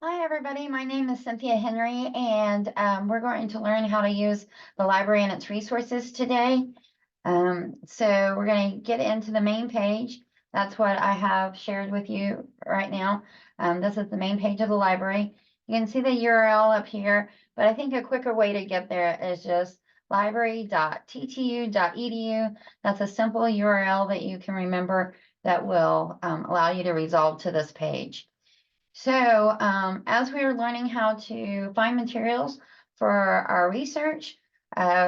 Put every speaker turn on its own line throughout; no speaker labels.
Hi, everybody. My name is Cynthia Henry, and we're going to learn how to use the library and its resources today. So we're going to get into the main page. That's what I have shared with you right now. This is the main page of the library. You can see the URL up here, but I think a quicker way to get there is just library.ttu.edu. That's a simple URL that you can remember that will allow you to resolve to this page. So as we are learning how to find materials for our research,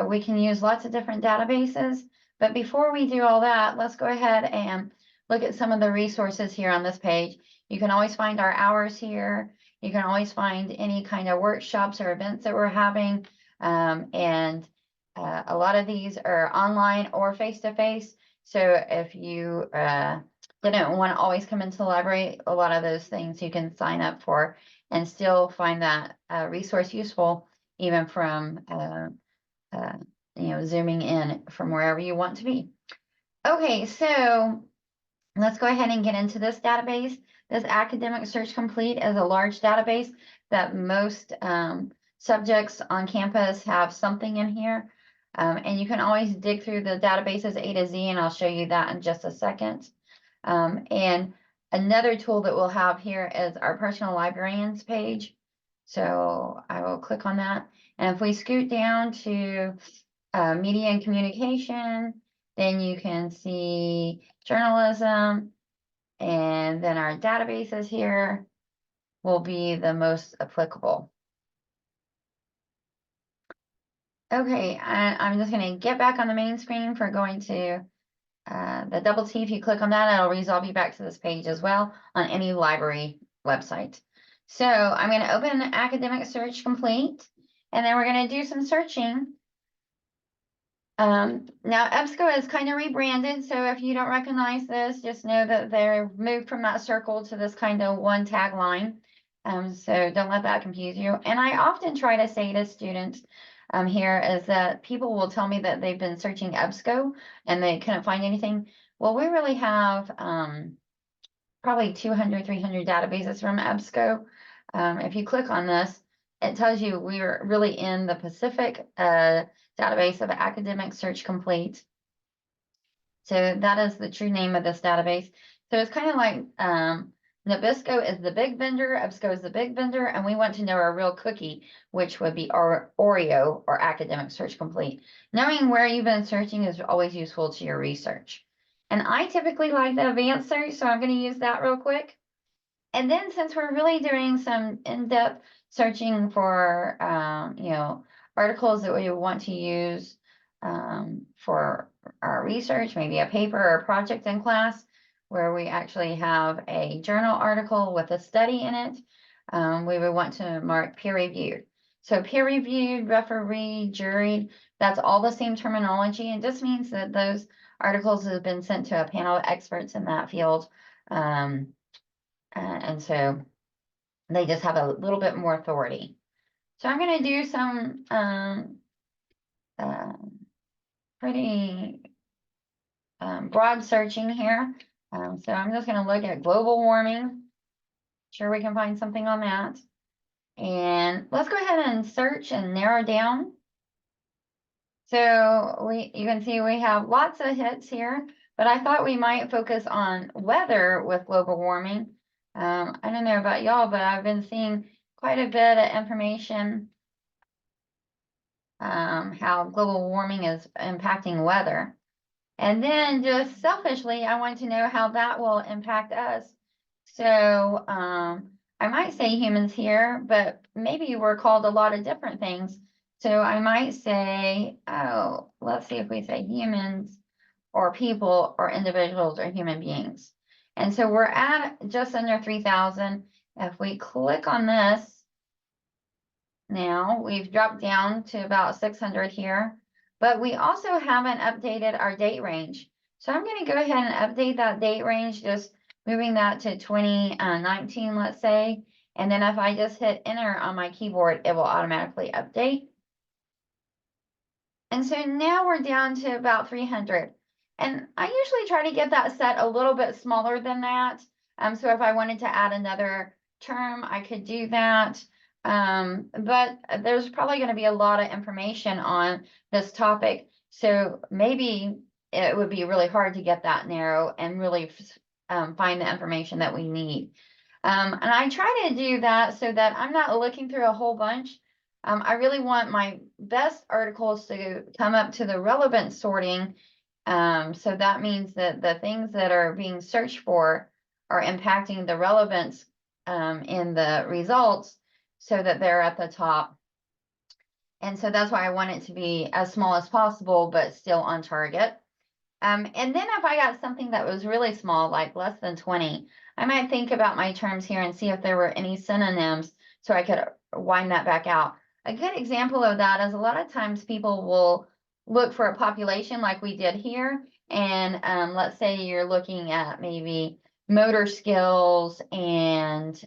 we can use lots of different databases. But before we do all that, let's go ahead and look at some of the resources here on this page. You can always find our hours here. You can always find any kind of workshops or events that we're having. And a lot of these are online or face-to-face. So if you didn't want to always come into the library, a lot of those things you can sign up for and still find that resource useful, even from zooming in from wherever you want to be. Okay, so let's go ahead and get into this database. This Academic Search Complete is a large database that most subjects on campus have something in here. And you can always dig through the databases A to Z, and I'll show you that in just a second. And another tool that we'll have here is our personal librarians page. So I will click on that. And if we scoot down to media and communication, then you can see journalism, and then our databases here will be the most applicable. Okay, I'm just going to get back on the main screen for going to the double T. If you click on that, it'll resolve you back to this page as well on any library website. So I'm going to open Academic Search Complete, and then we're going to do some searching. Now EBSCO is kind of rebranded, so if you don't recognize this, just know that they're moved from that circle to this kind of one tagline. So don't let that confuse you. And I often try to say to students here is that people will tell me that they've been searching EBSCO and they couldn't find anything. Well, we really have probably 200, 300 databases from EBSCO. If you click on this, it tells you we are really in the Pacific database of Academic Search Complete. So that is the true name of this database. So it's kind of like Nabisco is the big vendor, EBSCO is the big vendor, and we want to know our real cookie, which would be our Oreo or Academic Search Complete. Knowing where you've been searching is always useful to your research. And I typically like the advanced search, so I'm going to use that real quick. And then since we're really doing some in-depth searching for, articles that we want to use for our research, maybe a paper or a project in class, where we actually have a journal article with a study in it, we would want to mark peer-reviewed. So peer-reviewed, referee, juried, that's all the same terminology. It just means that those articles have been sent to a panel of experts in that field. And so they just have a little bit more authority. So I'm going to do some pretty broad searching here. So I'm just going to look at global warming. Sure, we can find something on that. And let's go ahead and search and narrow down. So you can see we have lots of hits here, but I thought we might focus on weather with global warming. I don't know about y'all, but I've been seeing quite a bit of information how global warming is impacting weather. And then just selfishly, I want to know how that will impact us. So I might say humans here, but maybe we're called a lot of different things. So I might say, oh, let's see if we say humans or people or individuals or human beings. And so we're at just under 3,000. If we click on this, now we've dropped down to about 600 here, but we also haven't updated our date range. So I'm going to go ahead and update that date range, just moving that to 2019, let's say. And then if I just hit enter on my keyboard, it will automatically update. And so now we're down to about 300. And I usually try to get that set a little bit smaller than that. So if I wanted to add another term, I could do that. But there's probably going to be a lot of information on this topic. So maybe it would be really hard to get that narrow and really find the information that we need. And I try to do that so that I'm not looking through a whole bunch. I really want my best articles to come up to the relevant sorting. So that means that the things that are being searched for are impacting the relevance in the results so that they're at the top. And so that's why I want it to be as small as possible, but still on target. And then if I got something that was really small, like less than 20, I might think about my terms here and see if there were any synonyms so I could wind that back out. A good example of that is a lot of times people will look for a population like we did here. And let's say you're looking at maybe motor skills and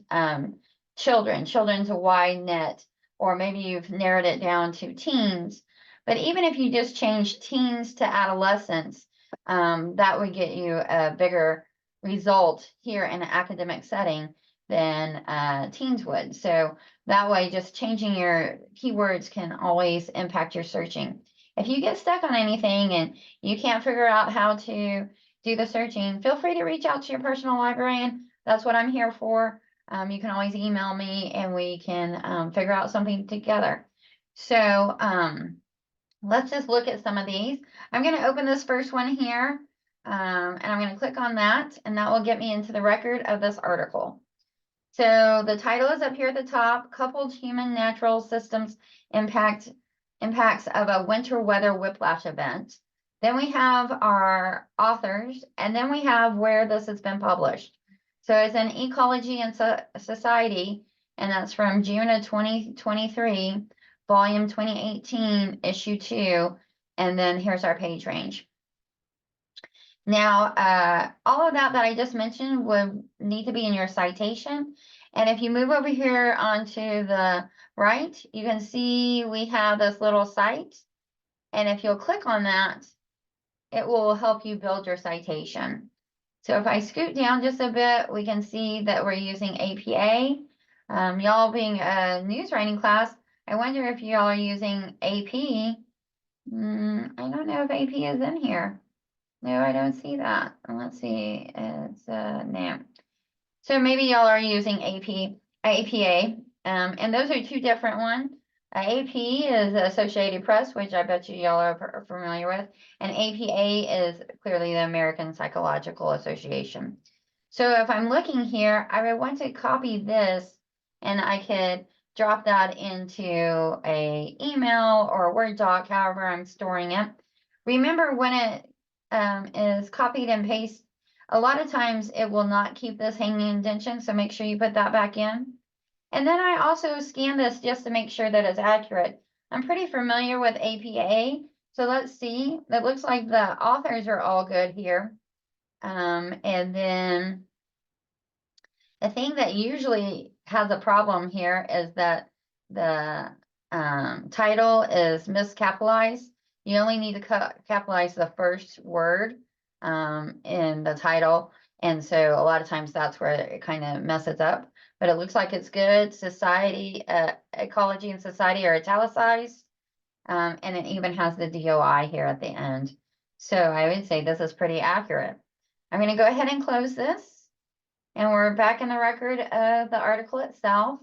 children's a wide net, or maybe you've narrowed it down to teens. But even if you just change teens to adolescents, that would get you a bigger result here in an academic setting than teens would. So that way, just changing your keywords can always impact your searching. If you get stuck on anything and you can't figure out how to do the searching, feel free to reach out to your personal librarian. That's what I'm here for. You can always email me and we can figure out something together. So let's just look at some of these. I'm going to open this first one here, and I'm going to click on that, and that will get me into the record of this article. So the title is up here at the top, Coupled Human Natural Systems Impacts of a Winter Weather Whiplash Event. Then we have our authors, and then we have where this has been published. So it's in Ecology and Society, and that's from June of 2023, volume 2018, issue 2, and then here's our page range. Now, all of that I just mentioned would need to be in your citation. And if you move over here onto the right, you can see we have this little cite. And if you'll click on that, it will help you build your citation. So if I scoot down just a bit, we can see that we're using APA. Y'all being a news writing class, I wonder if y'all are using AP. I don't know if AP is in here. No, I don't see that. Let's see. It's no. So maybe y'all are using APA, and those are two different ones. AP is Associated Press, which I bet y'all are familiar with, and APA is clearly the American Psychological Association. So if I'm looking here, I would want to copy this, and I could drop that into a email or a Word doc, however I'm storing it. Remember, when it is copied and pasted, a lot of times it will not keep this hanging indentation, so make sure you put that back in. And then I also scan this just to make sure that it's accurate. I'm pretty familiar with APA, so let's see. It looks like the authors are all good here. And then the thing that usually has a problem here is that the title is miscapitalized. You only need to capitalize the first word in the title. And so a lot of times that's where it kind of messes up. But it looks like it's good. Society, ecology and society are italicized. And it even has the DOI here at the end. So I would say this is pretty accurate. I'm going to go ahead and close this. And we're back in the record of the article itself.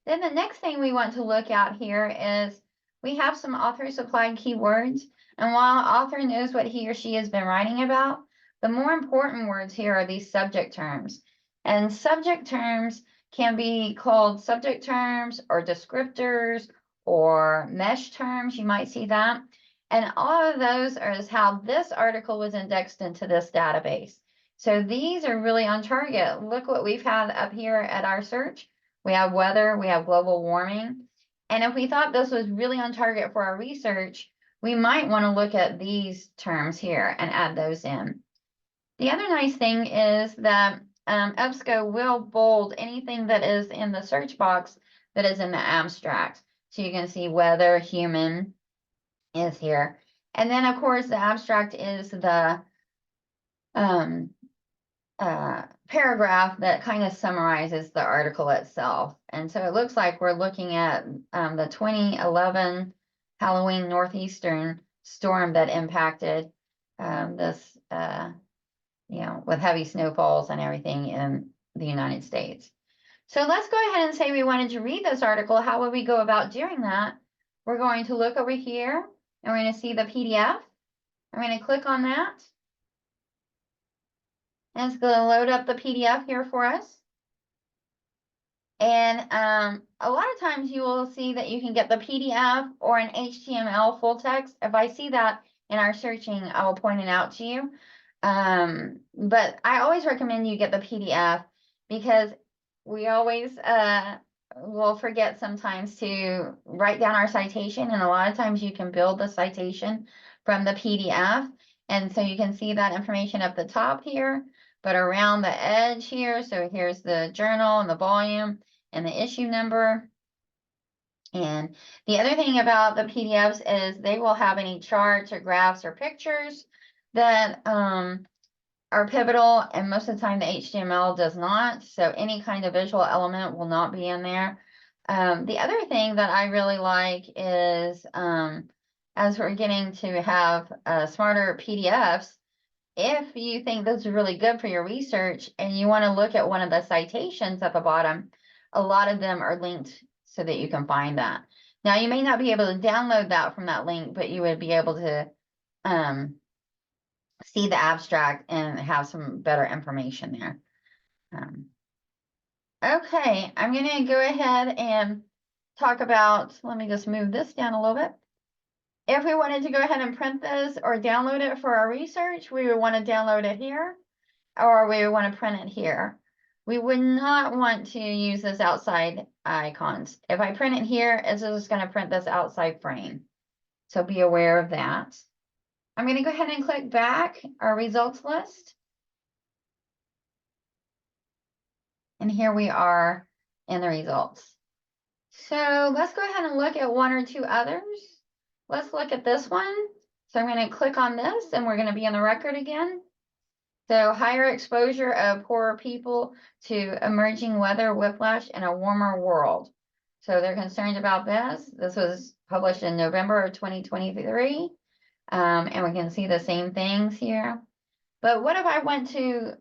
Then the next thing we want to look at here is we have some author supplied keywords. And while an author knows what he or she has been writing about, the more important words here are these subject terms. And subject terms can be called subject terms or descriptors or mesh terms. You might see that. And all of those is how this article was indexed into this database. So these are really on target. Look what we've had up here at our search. We have weather, we have global warming. And if we thought this was really on target for our research, we might want to look at these terms here and add those in. The other nice thing is that EBSCO will bold anything that is in the search box that is in the abstract. So you can see weather, human is here. And then of course the abstract is the paragraph that kind of summarizes the article itself. And so it looks like we're looking at the 2011 Halloween northeastern storm that impacted this, with heavy snowfalls and everything in the United States. So let's go ahead and say we wanted to read this article. How would we go about doing that? We're going to look over here and we're going to see the PDF. I'm going to click on that. And it's going to load up the PDF here for us. And a lot of times you will see that you can get the PDF or an HTML full text. If I see that in our searching, I will point it out to you. But I always recommend you get the PDF because we always will forget sometimes to write down our citation. And a lot of times you can build the citation from the PDF. And so you can see that information up the top here, but around the edge here. So here's the journal and the volume and the issue number. And the other thing about the PDFs is they will have any charts or graphs or pictures that are pivotal, and most of the time the HTML does not. So any kind of visual element will not be in there. The other thing that I really like is as we're getting to have smarter PDFs, if you think this is really good for your research and you want to look at one of the citations at the bottom, a lot of them are linked so that you can find that. Now, you may not be able to download that from that link, but you would be able to see the abstract and have some better information there. Okay, I'm going to go ahead and talk about, let me just move this down a little bit. If we wanted to go ahead and print this or download it for our research, we would want to download it here, or we would want to print it here. We would not want to use this outside icons. If I print it here, it's just going to print this outside frame. So be aware of that. I'm going to go ahead and click back our results list. And here we are in the results. So let's go ahead and look at one or two others. Let's look at this one. So I'm going to click on this and we're going to be in the record again. So higher exposure of poorer people to emerging weather whiplash in a warmer world. So they're concerned about this. This was published in November of 2023. And we can see the same things here. But what if I want to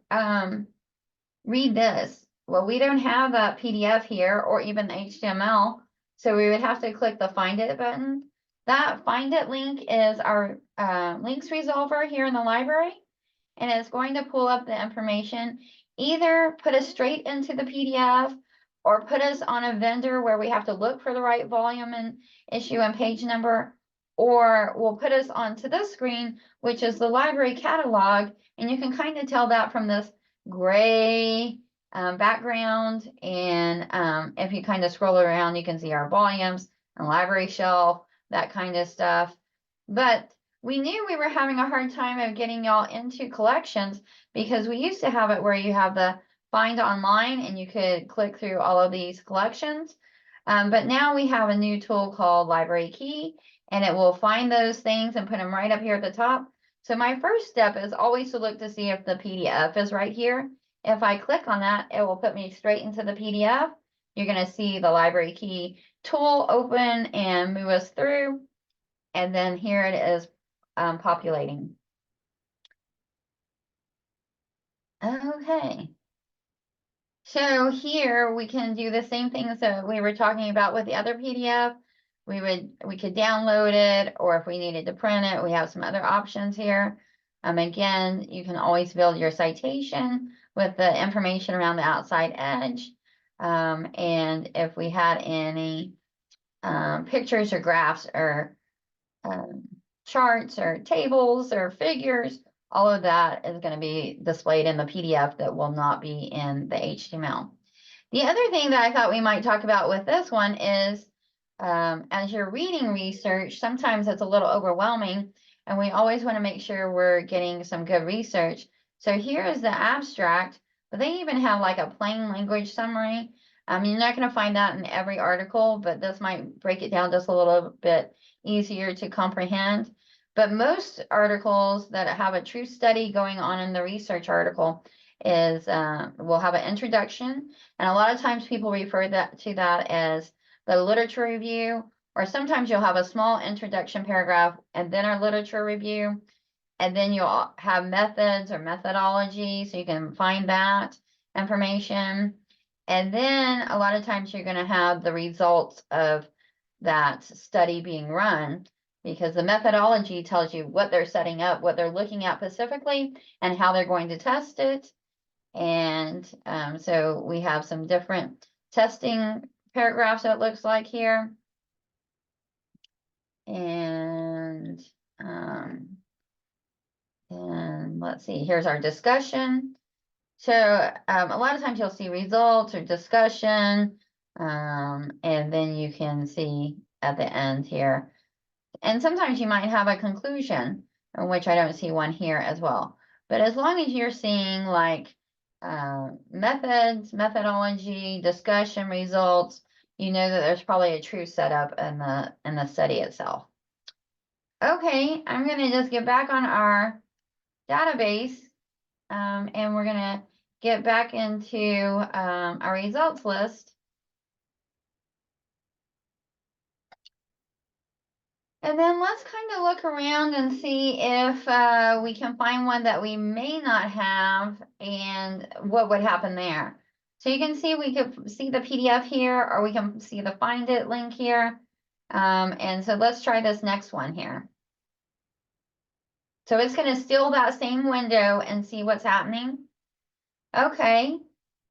read this? Well, we don't have that PDF here or even the HTML. So we would have to click the Find It button. That Find It link is our links resolver here in the library. And it's going to pull up the information, either put us straight into the PDF or put us on a vendor where we have to look for the right volume and issue and page number, or will put us onto this screen, which is the library catalog. And you can kind of tell that from this gray background. And if you kind of scroll around, you can see our volumes and library shelf, that kind of stuff. But we knew we were having a hard time of getting y'all into collections because we used to have it where you have the find online and you could click through all of these collections. But now we have a new tool called Library Key, and it will find those things and put them right up here at the top. So my first step is always to look to see if the PDF is right here. If I click on that, it will put me straight into the PDF. You're going to see the Library Key tool open and move us through. And then here it is populating. Okay. So here we can do the same things that we were talking about with the other PDF. We could download it, or if we needed to print it, we have some other options here. Again, you can always build your citation with the information around the outside edge. And if we had any pictures or graphs or charts or tables or figures, all of that is going to be displayed in the PDF that will not be in the HTML. The other thing that I thought we might talk about with this one is as you're reading research, sometimes it's a little overwhelming, and we always want to make sure we're getting some good research. So here is the abstract, but they even have like a plain language summary. You're not going to find that in every article, but this might break it down just a little bit easier to comprehend. But most articles that have a true study going on in the research article, is we'll have an introduction, and a lot of times people refer to that as the literature review, or sometimes you'll have a small introduction paragraph and then our literature review, and then you'll have methods or methodology, so you can find that information. And then a lot of times you're going to have the results of that study being run, because the methodology tells you what they're setting up, what they're looking at specifically, and how they're going to test it. And so we have some different testing paragraphs, it looks like here. And let's see, here's our discussion. So a lot of times you'll see results or discussion, and then you can see at the end here. And sometimes you might have a conclusion, which I don't see one here as well. But as long as you're seeing like methods, methodology, discussion, results, you know that there's probably a true setup in the study itself. Okay, I'm going to just get back on our database, and we're going to get back into our results list. And then let's kind of look around and see if we can find one that we may not have and what would happen there. So you can see we could see the PDF here, or we can see the Find It link here. And so let's try this next one here. So it's going to steal that same window and see what's happening. Okay,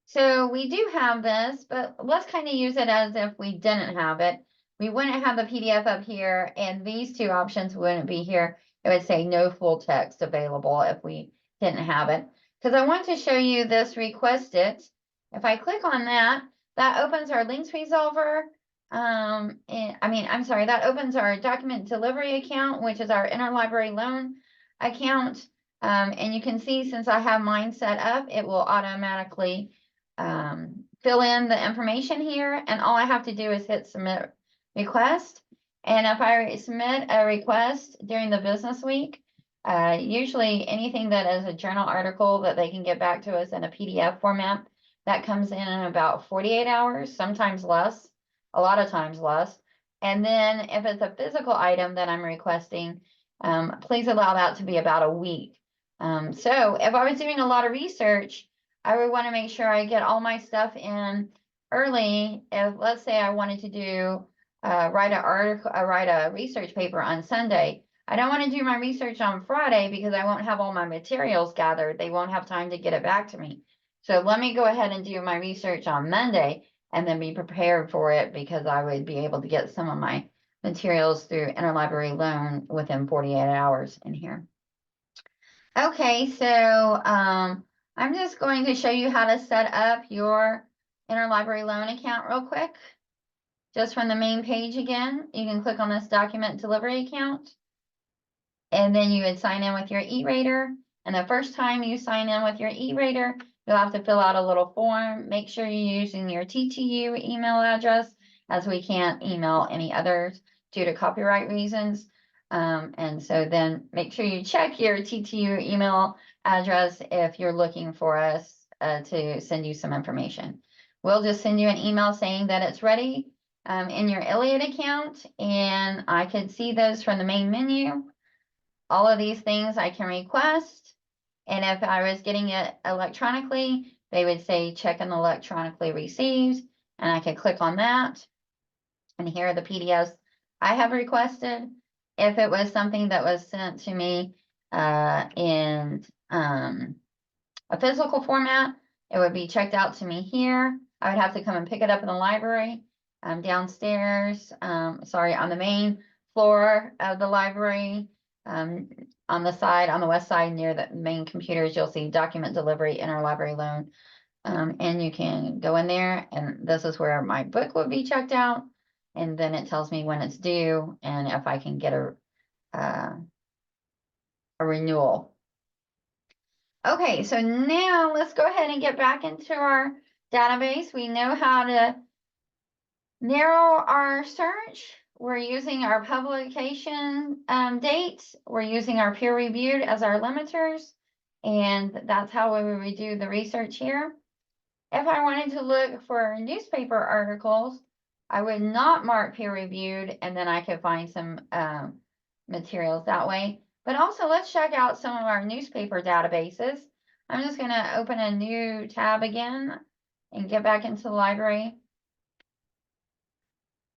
so we do have this, but let's kind of use it as if we didn't have it. We wouldn't have the PDF up here, and these two options wouldn't be here. It would say no full text available if we didn't have it. Because I want to show you this Request It. If I click on that, that opens our links resolver. That opens our document delivery account, which is our interlibrary loan account. And you can see, since I have mine set up, it will automatically fill in the information here, and all I have to do is hit submit request. And if I submit a request during the business week, usually anything that is a journal article that they can get back to us in a PDF format, that comes in about 48 hours, sometimes less, a lot of times less. And then if it's a physical item that I'm requesting, please allow that to be about a week. So if I was doing a lot of research, I would want to make sure I get all my stuff in early. If, let's say, I wanted to do write a research paper on Sunday, I don't want to do my research on Friday because I won't have all my materials gathered. They won't have time to get it back to me. So let me go ahead and do my research on Monday and then be prepared for it, because I would be able to get some of my materials through interlibrary loan within 48 hours in here. Okay, so I'm just going to show you how to set up your interlibrary loan account real quick. Just from the main page again, you can click on this document delivery account, and then you would sign in with your e-rater. And the first time you sign in with your e-rater, you'll have to fill out a little form. Make sure you're using your TTU email address, as we can't email any others due to copyright reasons. And so then make sure you check your TTU email address if you're looking for us to send you some information. We'll just send you an email saying that it's ready in your Elliott account, and I could see those from the main menu. All of these things I can request, and if I was getting it electronically, they would say check in electronically received, and I could click on that. And here are the PDFs I have requested. If it was something that was sent to me in a physical format, it would be checked out to me here. I would have to come and pick it up in the library downstairs, on the main floor of the library. On the west side near the main computers, you'll see document delivery, interlibrary loan. And you can go in there, and this is where my book would be checked out. And then it tells me when it's due and if I can get a renewal. Okay, so now let's go ahead and get back into our database. We know how to narrow our search. We're using our publication date. We're using our peer reviewed as our limiters. And that's how we would do the research here. If I wanted to look for newspaper articles, I would not mark peer reviewed, and then I could find some materials that way. But also, let's check out some of our newspaper databases. I'm just going to open a new tab again and get back into the library.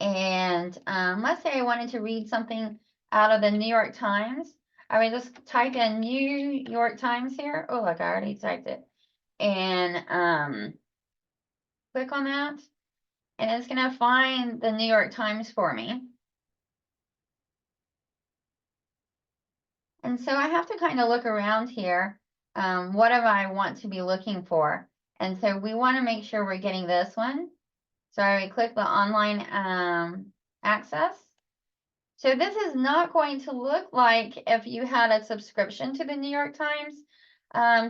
And let's say I wanted to read something out of the New York Times. I would just type in New York Times here. Oh, look, I already typed it. And click on that. And it's going to find the New York Times for me. And so I have to kind of look around here. What do I want to be looking for? And so we want to make sure we're getting this one. So I would click the online access. So this is not going to look like if you had a subscription to the New York Times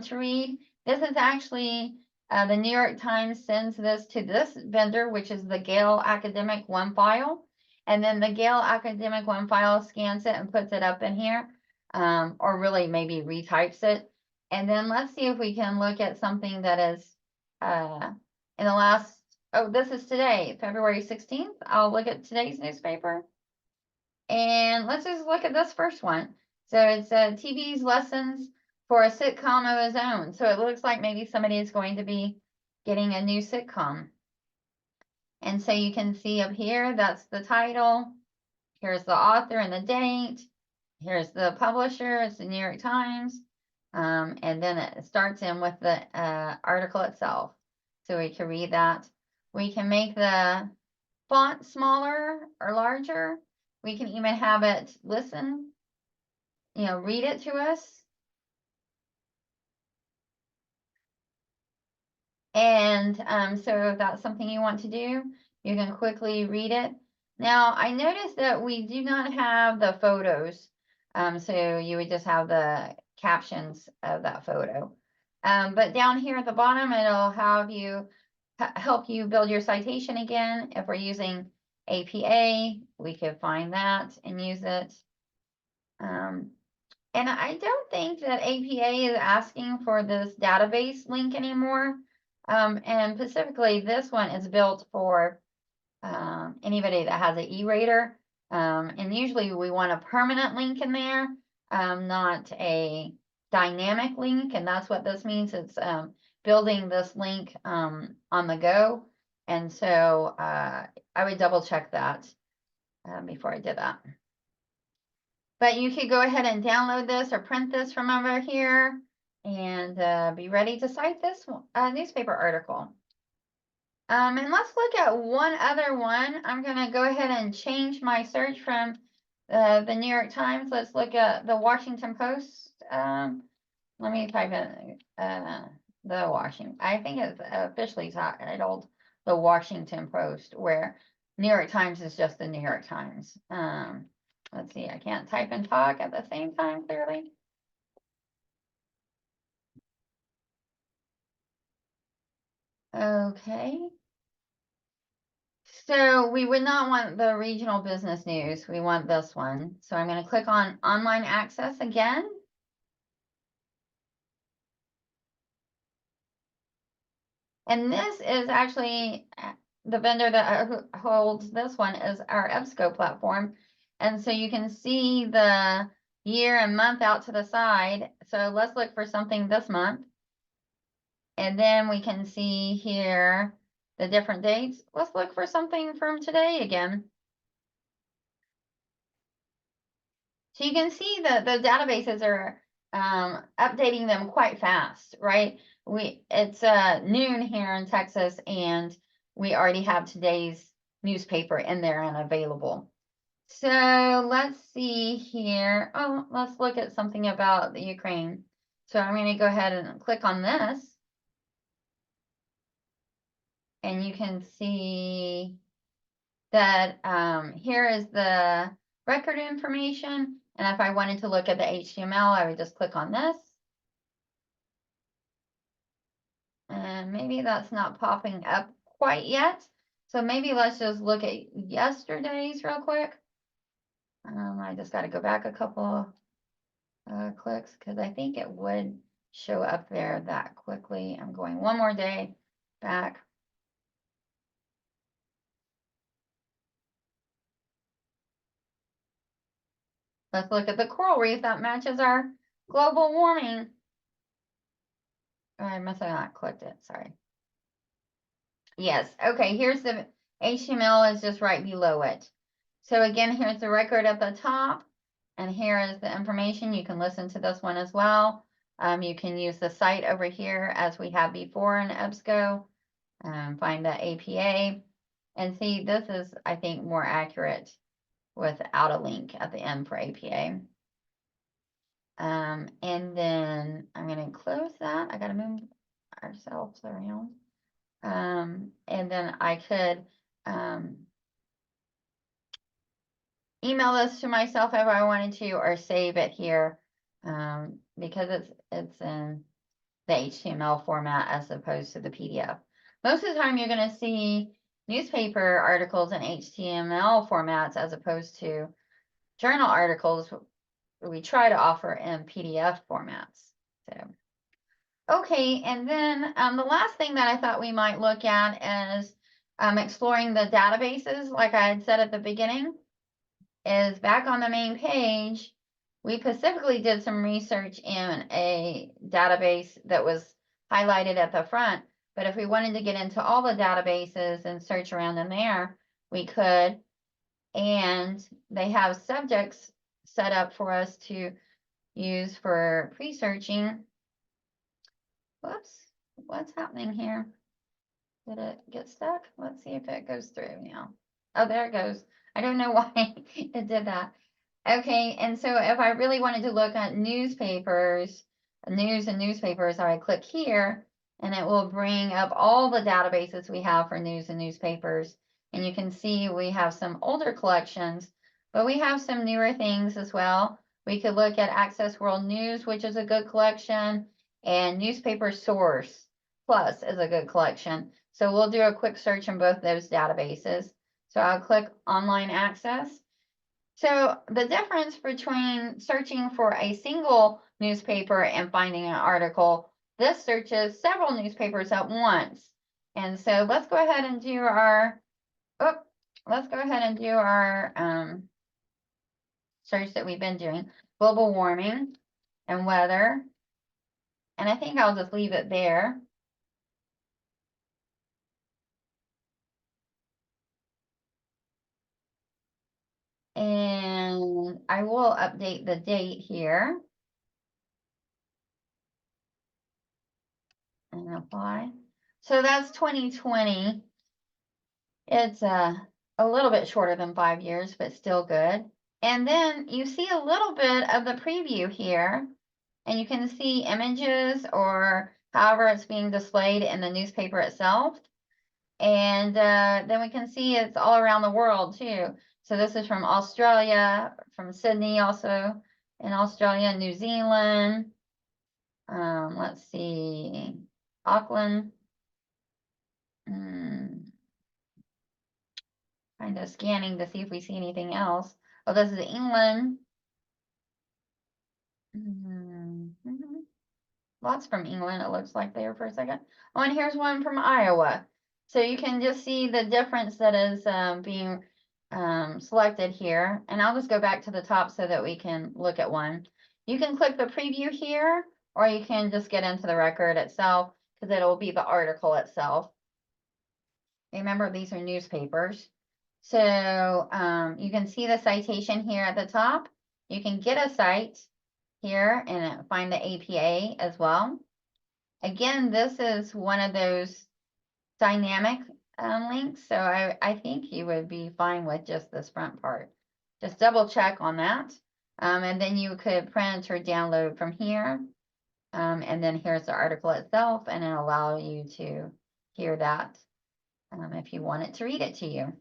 to read. This is actually the New York Times sends this to this vendor, which is the Gale Academic One file. And then the Gale Academic One file scans it and puts it up in here, or really maybe retypes it. And then let's see if we can look at something that is in the last, oh, this is today, February 16th. I'll look at today's newspaper. And let's just look at this first one. So it's TV's lessons for a sitcom of his own. So it looks like maybe somebody is going to be getting a new sitcom. And so you can see up here, that's the title. Here's the author and the date. Here's the publisher, it's the New York Times. And then it starts in with the article itself. So we can read that. We can make the font smaller or larger. We can even have it listen, read it to us. And so if that's something you want to do, you can quickly read it. Now, I noticed that we do not have the photos. So you would just have the captions of that photo. But down here at the bottom, it'll have you help you build your citation again. If we're using APA, we could find that and use it. And I don't think that APA is asking for this database link anymore. And specifically, this one is built for anybody that has an E-Rater. And usually we want a permanent link in there, not a dynamic link. And that's what this means. It's building this link on the go. And so I would double check that before I did that. But you could go ahead and download this or print this from over here and be ready to cite this newspaper article. And let's look at one other one. I'm going to go ahead and change my search from the New York Times. Let's look at the Washington Post. Let me type in the Washington. I think it's officially titled the Washington Post, where New York Times is just the New York Times. Let's see, I can't type and talk at the same time, clearly. Okay. So we would not want the regional business news. We want this one. So I'm going to click on online access again. And this is actually the vendor that holds this one is our EBSCO platform. And so you can see the year and month out to the side. So let's look for something this month. And then we can see here the different dates. Let's look for something from today again. So you can see that the databases are updating them quite fast, right? It's noon here in Texas, and we already have today's newspaper in there and available. So let's see here. Oh, let's look at something about the Ukraine. So I'm going to go ahead and click on this. And you can see that here is the record information. And if I wanted to look at the HTML, I would just click on this. And maybe that's not popping up quite yet. So maybe let's just look at yesterday's real quick. I just got to go back a couple clicks because I think it would show up there that quickly. I'm going one more day back. Let's look at the coral reef that matches our global warming. Oh, I must have not clicked it, sorry. Yes, okay, here's the HTML is just right below it. So again, here's the record at the top, and here is the information. You can listen to this one as well. You can use the site over here as we have before in EBSCO, find the APA, and see this is, I think, more accurate without a link at the end for APA. And then I'm going to close that. I got to move ourselves around. And then I could email this to myself if I wanted to, or save it here, because it's in the HTML format as opposed to the PDF. Most of the time you're going to see newspaper articles in HTML formats as opposed to journal articles we try to offer in PDF formats. So, okay, and then the last thing that I thought we might look at is exploring the databases, like I had said at the beginning, is back on the main page. We specifically did some research in a database that was highlighted at the front, but if we wanted to get into all the databases and search around in there, we could. And they have subjects set up for us to use for pre-searching. Whoops, what's happening here? Did it get stuck? Let's see if it goes through now. Oh, there it goes. I don't know why it did that. Okay, and so if I really wanted to look at newspapers, news and newspapers, I click here, and it will bring up all the databases we have for news and newspapers. And you can see we have some older collections, but we have some newer things as well. We could look at Access World News, which is a good collection, and Newspaper Source Plus is a good collection. So we'll do a quick search in both those databases. So I'll click Online Access. So the difference between searching for a single newspaper and finding an article, this searches several newspapers at once. And so let's go ahead and do our, search that we've been doing, global warming and weather. And I think I'll just leave it there. And I will update the date here. And apply. So that's 2020. It's a little bit shorter than 5 years, but still good. And then you see a little bit of the preview here, and you can see images or however it's being displayed in the newspaper itself. And then we can see it's all around the world too. So this is from Australia, from Sydney also, in Australia, New Zealand. Let's see, Auckland. Kind of scanning to see if we see anything else. Oh, this is England. Lots from England, it looks like there for a second. Oh, and here's one from Iowa. So you can just see the difference that is being selected here. And I'll just go back to the top so that we can look at one. You can click the preview here, or you can just get into the record itself, because it'll be the article itself. Remember, these are newspapers. So you can see the citation here at the top. You can get a cite here and find the APA as well. Again, this is one of those dynamic links, so I think you would be fine with just this front part. Just double check on that. And then you could print or download from here. And then here's the article itself, and it'll allow you to hear that if you want it to read it to you.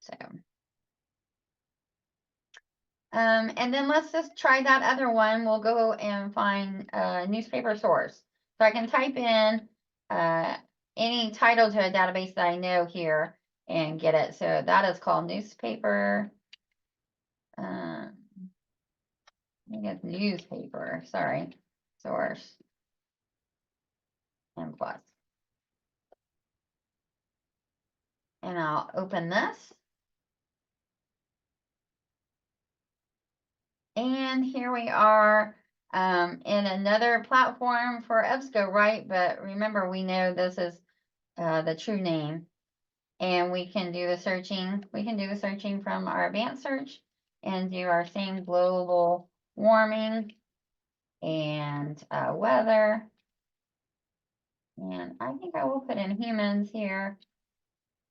So, and then let's just try that other one. We'll go and find a newspaper source. So I can type in any title to a database that I know here and get it. So that is called newspaper. I think it's newspaper, sorry, source. and plus. And I'll open this. And here we are in another platform for EBSCO, right? But remember, we know this is the true name. And we can do the searching. We can do the searching from our advanced search and do our same global warming and weather. And I think I will put in humans here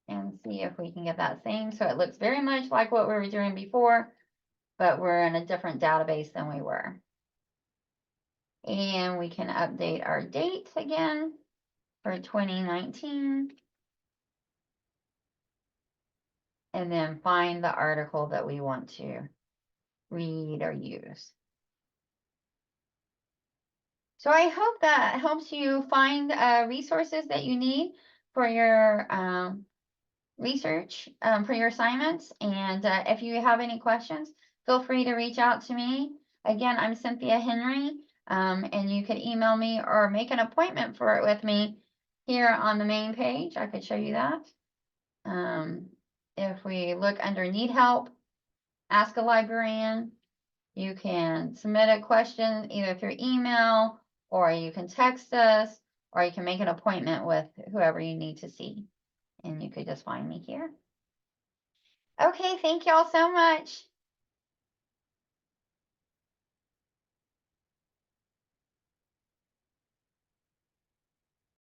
and see if we can get that same. So it looks very much like what we were doing before, but we're in a different database than we were. And we can update our date again for 2019. And then find the article that we want to read or use. So I hope that helps you find resources that you need for your research, for your assignments. And if you have any questions, feel free to reach out to me. Again, I'm Cynthia Henry, and you could email me or make an appointment for it with me here on the main page. I could show you that. If we look under Need Help, Ask a Librarian, you can submit a question either through email, or you can text us, or you can make an appointment with whoever you need to see. And you could just find me here. Okay, thank y'all so much.